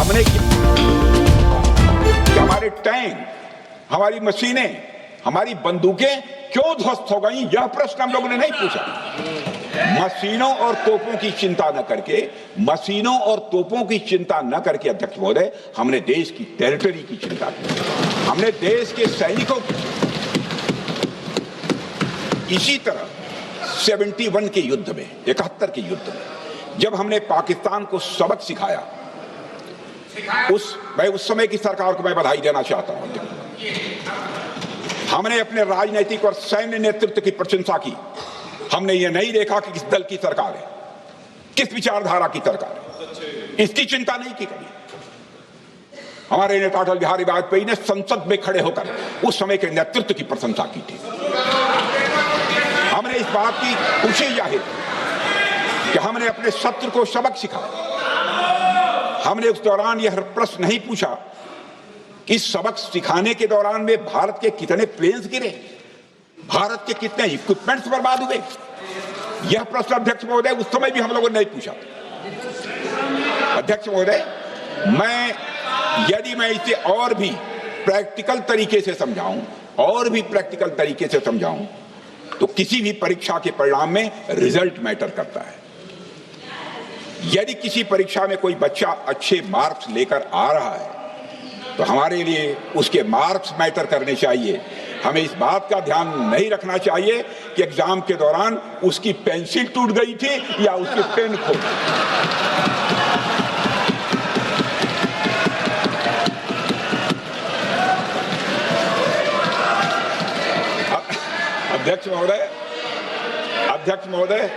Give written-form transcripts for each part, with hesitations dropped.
हमने हमारे टैंक, हमारी मशीनें, हमारी बंदूकें क्यों ध्वस्त हो गई, यह प्रश्न हम लोगों ने नहीं पूछा। मशीनों और तोपों की चिंता न करके, मशीनों और तोपों की चिंता न करके अध्यक्ष महोदय, हमने देश की टेरिटरी की चिंता की, हमने देश के सैनिकों की। इसी तरह 71 के युद्ध में, 71 के युद्ध में जब हमने पाकिस्तान को सबक सिखाया, मैं उस समय की सरकार को मैं बधाई देना चाहता हूं। हमने अपने राजनीतिक और सैन्य नेतृत्व की प्रशंसा की। हमने ये नहीं देखा कि किस दल की सरकार है, किस विचारधारा की सरकार है, इसकी चिंता नहीं की कभी। हमारे नेता अटल बिहारी वाजपेयी ने संसद में खड़े होकर उस समय के नेतृत्व की प्रशंसा की थी। हमने इस बात की खुशी जाहिर कि हमने अपने शत्रु को सबक सिखाया। हमने उस दौरान यह प्रश्न नहीं पूछा कि सबक सिखाने के दौरान में भारत के कितने प्लेन्स गिरे, भारत के कितने इक्विपमेंट्स बर्बाद हुए। यह प्रश्न अध्यक्ष महोदय उस समय भी हम लोगों ने नहीं पूछा। अध्यक्ष महोदय, यदि मैं इसे और भी प्रैक्टिकल तरीके से समझाऊं, तो किसी भी परीक्षा के परिणाम में रिजल्ट मैटर करता है। यदि किसी परीक्षा में कोई बच्चा अच्छे मार्क्स लेकर आ रहा है तो हमारे लिए उसके मार्क्स मैटर करने चाहिए। हमें इस बात का ध्यान नहीं रखना चाहिए कि एग्जाम के दौरान उसकी पेंसिल टूट गई थी या उसकी पेन खो गई। अध्यक्ष महोदय,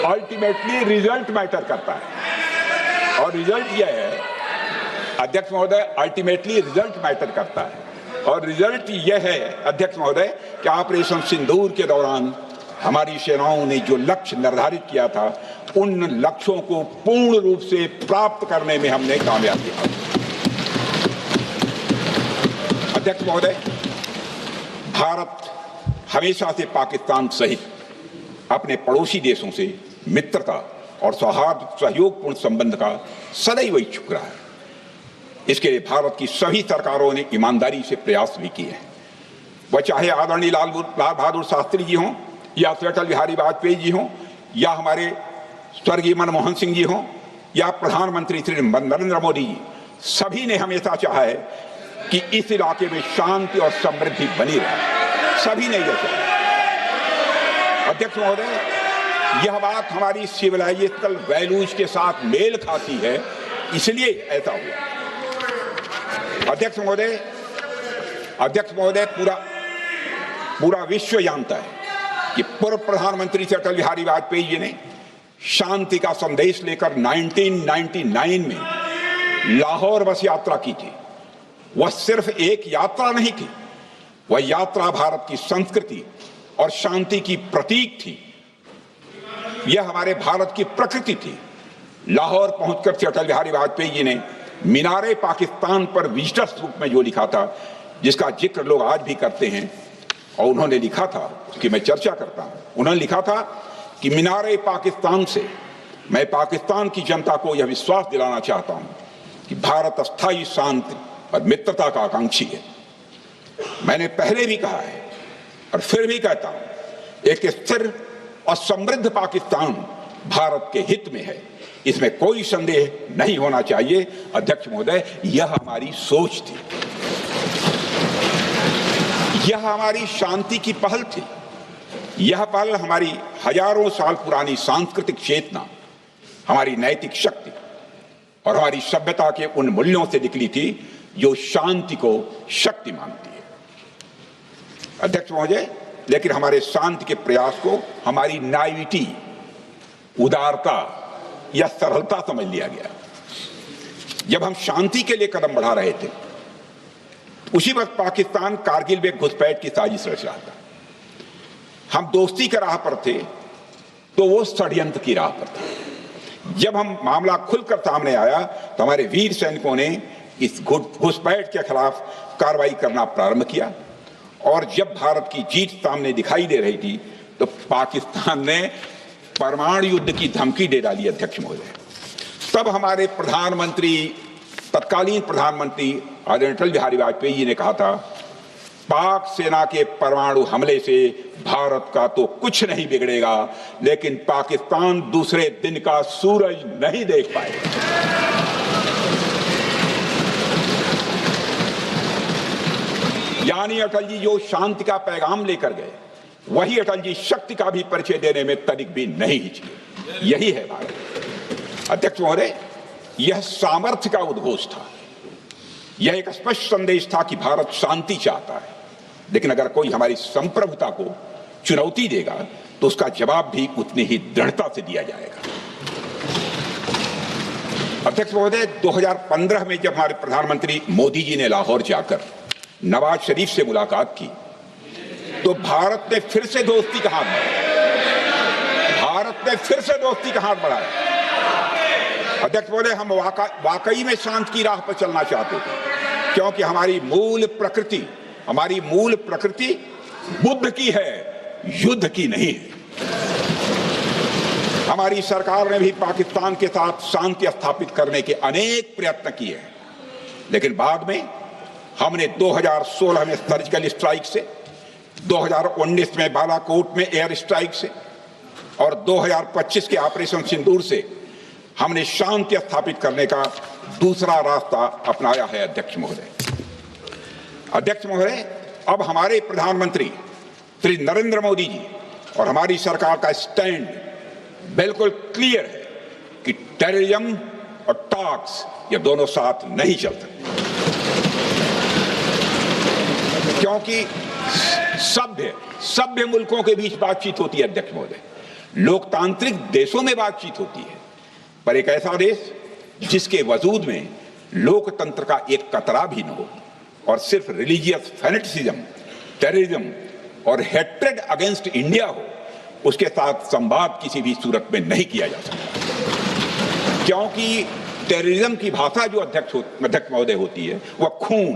अल्टीमेटली रिजल्ट मैटर करता है और रिजल्ट यह है, अध्यक्ष महोदय, अल्टीमेटली रिजल्ट मैटर करता है और रिजल्ट यह है अध्यक्ष महोदय कि ऑपरेशन सिंदूर के दौरान हमारी सेनाओं ने जो लक्ष्य निर्धारित किया था, उन लक्ष्यों को पूर्ण रूप से प्राप्त करने में हमने कामयाबी हासिल की। अध्यक्ष महोदय, भारत हमेशा से पाकिस्तान सहित अपने पड़ोसी देशों से मित्रता और सहयोगपूर्ण संबंध का सदैव इच्छुक रहा है। इसके लिए भारत की सभी सरकारों ने ईमानदारी से प्रयास भी किए हैं। वह चाहे आदरणीय लाल बहादुर शास्त्री जी हों, या अटल बिहारी वाजपेयी जी हों, या हमारे स्वर्गीय मनमोहन सिंह जी हों, या प्रधानमंत्री श्री नरेंद्र मोदी जी, सभी ने हमेशा चाहा है कि इस इलाके में शांति और समृद्धि बनी रहे। सभी ने यह चाहा। अध्यक्ष महोदय, यह बात हमारी सिविलाइजेशनल वैल्यूज के साथ मेल खाती है, इसलिए ऐसा हुआ। अध्यक्ष महोदय, पूरा विश्व जानता है कि पूर्व प्रधानमंत्री श्री अटल बिहारी वाजपेयी जी ने शांति का संदेश लेकर 1999 में लाहौर बस यात्रा की थी। वह सिर्फ एक यात्रा नहीं थी, वह यात्रा भारत की संस्कृति और शांति की प्रतीक थी। यह हमारे भारत की प्रकृति थी। लाहौर पहुंचकर श्री अटल बिहारी वाजपेयी जी ने मीनारे पाकिस्तान पर विजिटर्स रूप में जो लिखा था, जिसका जिक्र लोग आज भी करते हैं, और उन्होंने लिखा था, उसकी मैं चर्चा करता हूं। उन्होंने लिखा था कि मीनारे पाकिस्तान से मैं पाकिस्तान की जनता को यह विश्वास दिलाना चाहता हूं कि भारत अस्थायी शांति और मित्रता का आकांक्षी है। मैंने पहले भी कहा है और फिर भी कहता हूं, एक स्थिर और समृद्ध पाकिस्तान भारत के हित में है, इसमें कोई संदेह नहीं होना चाहिए। अध्यक्ष महोदय, यह हमारी सोच थी, यह हमारी शांति की पहल थी। यह पहल हमारी हजारों साल पुरानी सांस्कृतिक चेतना, हमारी नैतिक शक्ति और हमारी सभ्यता के उन मूल्यों से निकली थी जो शांति को शक्ति मानती है। अध्यक्ष महोदय, लेकिन हमारे शांति के प्रयास को हमारी नाइविटी, उदारता या सरलता समझ लिया गया। जब हम शांति के लिए कदम बढ़ा रहे थे, उसी वक्त पाकिस्तान कारगिल में घुसपैठ की साजिश रच रहा था। हम दोस्ती के राह पर थे तो वो षड्यंत्र की राह पर थे। जब हम मामला खुलकर सामने आया तो हमारे वीर सैनिकों ने इस घुसपैठ के खिलाफ कार्रवाई करना प्रारंभ किया, और जब भारत की जीत सामने दिखाई दे रही थी तो पाकिस्तान ने परमाणु युद्ध की धमकी दे डाली। अध्यक्ष महोदय, तब हमारे प्रधानमंत्री तत्कालीन प्रधानमंत्री आदरणीय अटल बिहारी वाजपेयी जी ने कहा था, पाक सेना के परमाणु हमले से भारत का तो कुछ नहीं बिगड़ेगा, लेकिन पाकिस्तान दूसरे दिन का सूरज नहीं देख पाएगा। यानी अटल जी जो शांति का पैगाम लेकर गए, वही अटल जी शक्ति का भी परिचय देने में तनिक भी नहीं हिचके। यही है भारत। अध्यक्ष महोदय, यह सामर्थ्य का उद्घोष था। यह एक स्पष्ट संदेश था कि भारत शांति चाहता है, लेकिन अगर कोई हमारी संप्रभुता को चुनौती देगा तो उसका जवाब भी उतनी ही दृढ़ता से दिया जाएगा। अध्यक्ष महोदय, 2015 में जब हमारे प्रधानमंत्री मोदी जी ने लाहौर जाकर नवाज शरीफ से मुलाकात की, तो भारत ने फिर से दोस्ती का हाथ बढ़ाया। अध्यक्ष महोदय, हम वाकई में शांति की राह पर चलना चाहते थे, क्योंकि हमारी मूल प्रकृति बुद्ध की है, युद्ध की नहीं है। हमारी सरकार ने भी पाकिस्तान के साथ शांति स्थापित करने के अनेक प्रयत्न किए हैं, लेकिन बाद में हमने 2016 में सर्जिकल स्ट्राइक से, 2019 में बालाकोट में एयर स्ट्राइक से और 2025 के ऑपरेशन सिंदूर से हमने शांति स्थापित करने का दूसरा रास्ता अपनाया है। अध्यक्ष महोदय, अब हमारे प्रधानमंत्री श्री नरेंद्र मोदी जी और हमारी सरकार का स्टैंड बिल्कुल क्लियर है कि टेररिज्म और टॉक्स ये दोनों साथ नहीं चल सकते, क्योंकि सभ्य मुल्कों के बीच बातचीत होती है। अध्यक्ष महोदय, लोकतांत्रिक देशों में बातचीत होती है, पर एक ऐसा देश जिसके वजूद में लोकतंत्र का एक कतरा भी न हो और सिर्फ रिलीजियस फैनेटिसिज्म, टेररिज्म और हेट्रेड अगेंस्ट इंडिया हो, उसके साथ संवाद किसी भी सूरत में नहीं किया जा सकता, क्योंकि टेररिज्म की भाषा जो अध्यक्ष महोदय होती है, वह खून,